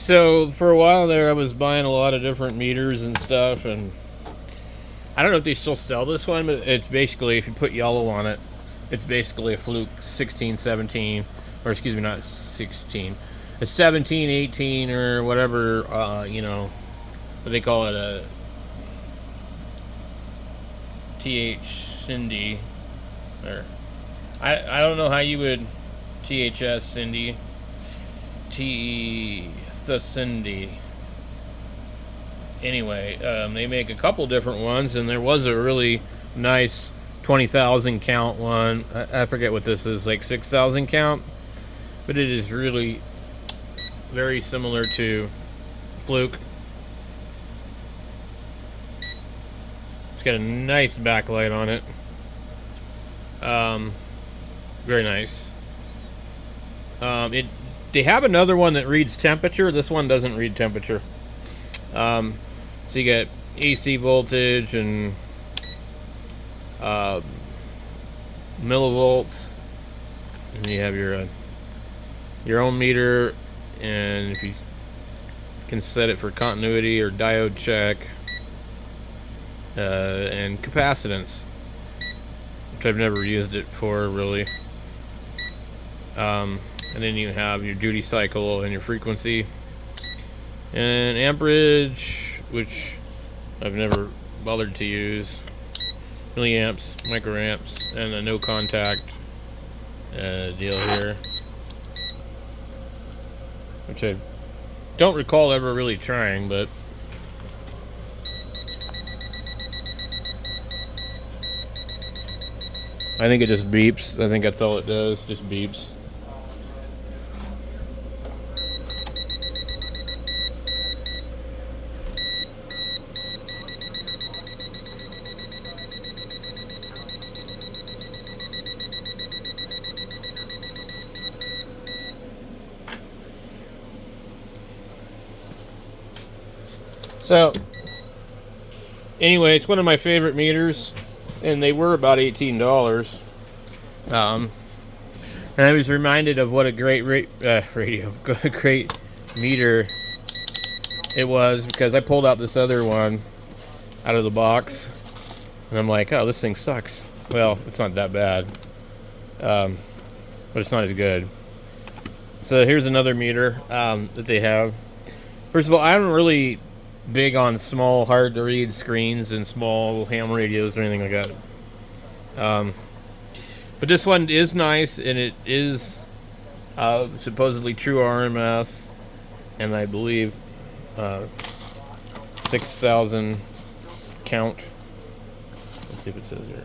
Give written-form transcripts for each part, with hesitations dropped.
So for a while there, I was buying a lot of different meters and stuff, and I don't know if they still sell this one, but it's basically, if you put yellow on it, it's basically a fluke 16, 17, or excuse me, not 16, a 17, 18, or whatever, what they call it, a thsinde, or I don't know how you would thsinde, thsinde. Anyway, they make a couple different ones, and there was a really nice 20,000 count one. I forget what this is, like 6,000 count, but it is really very similar to fluke. It's got a nice backlight on it. Very nice. They have another one that reads temperature. This one doesn't read temperature. So you get AC voltage and millivolts, and you have your own meter, and if you can set it for continuity or diode check, and capacitance, which I've never used it for really. And then you have your duty cycle and your frequency and amperage, which I've never bothered to use, milliamps, microamps, and a no contact deal here, which I don't recall ever really trying, but I think it just beeps. I think that's all it does, just beeps. So, anyway, it's one of my favorite meters, and they were about $18. And I was reminded of what a great a great meter it was, because I pulled out this other one out of the box, and I'm like, oh, this thing sucks. Well, it's not that bad, but it's not as good. So here's another meter that they have. First of all, I'm really big on small, hard to read screens and small ham radios or anything like that. But this one is nice, and it is supposedly true RMS, and I believe 6,000 count. Let's see if it says here.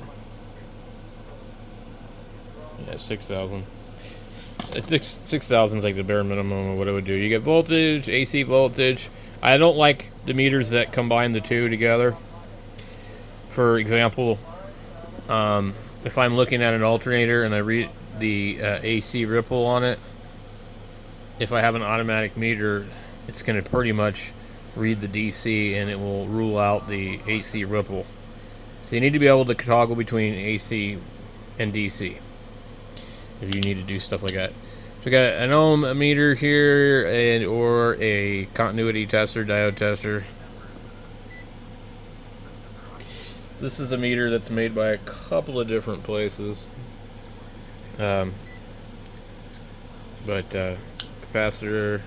Yeah, 6,000. 6,000 is like the bare minimum of what it would do. You get voltage, AC voltage. I don't like the meters that combine the two together. For example, if I'm looking at an alternator and I read the AC ripple on it, if I have an automatic meter, it's going to pretty much read the DC, and it will rule out the AC ripple. So you need to be able to toggle between AC and DC if you need to do stuff like that. So we got an ohm meter here, and or a continuity tester, diode tester. This is a meter that's made by a couple of different places. Capacitor,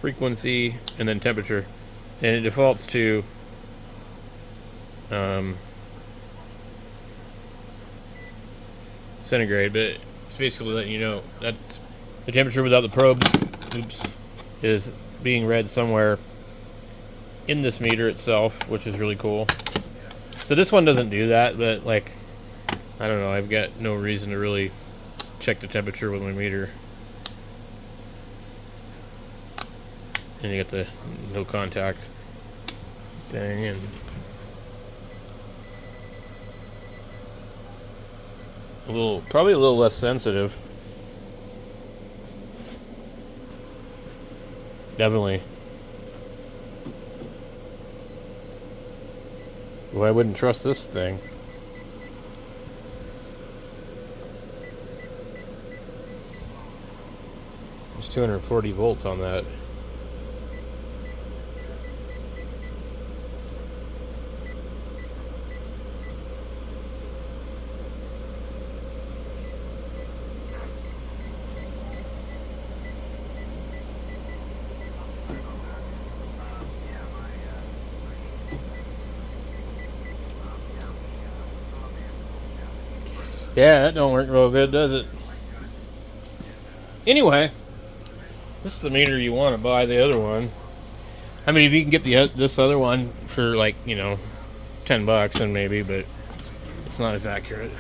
frequency, and then temperature. And it defaults to centigrade, but it's basically letting you know that's the temperature without the probe. Is being read somewhere in this meter itself, which is really cool. So this one doesn't do that, but like, I don't know, I've got no reason to really check the temperature with my meter. And you got the no contact thing, and probably a little less sensitive. Definitely. Well, I wouldn't trust this thing. There's 240 volts on that. Yeah, that don't work real good, does it? Anyway, this is the meter you want to buy. The other one, I mean, if you can get this other one for like, $10, then maybe, but it's not as accurate.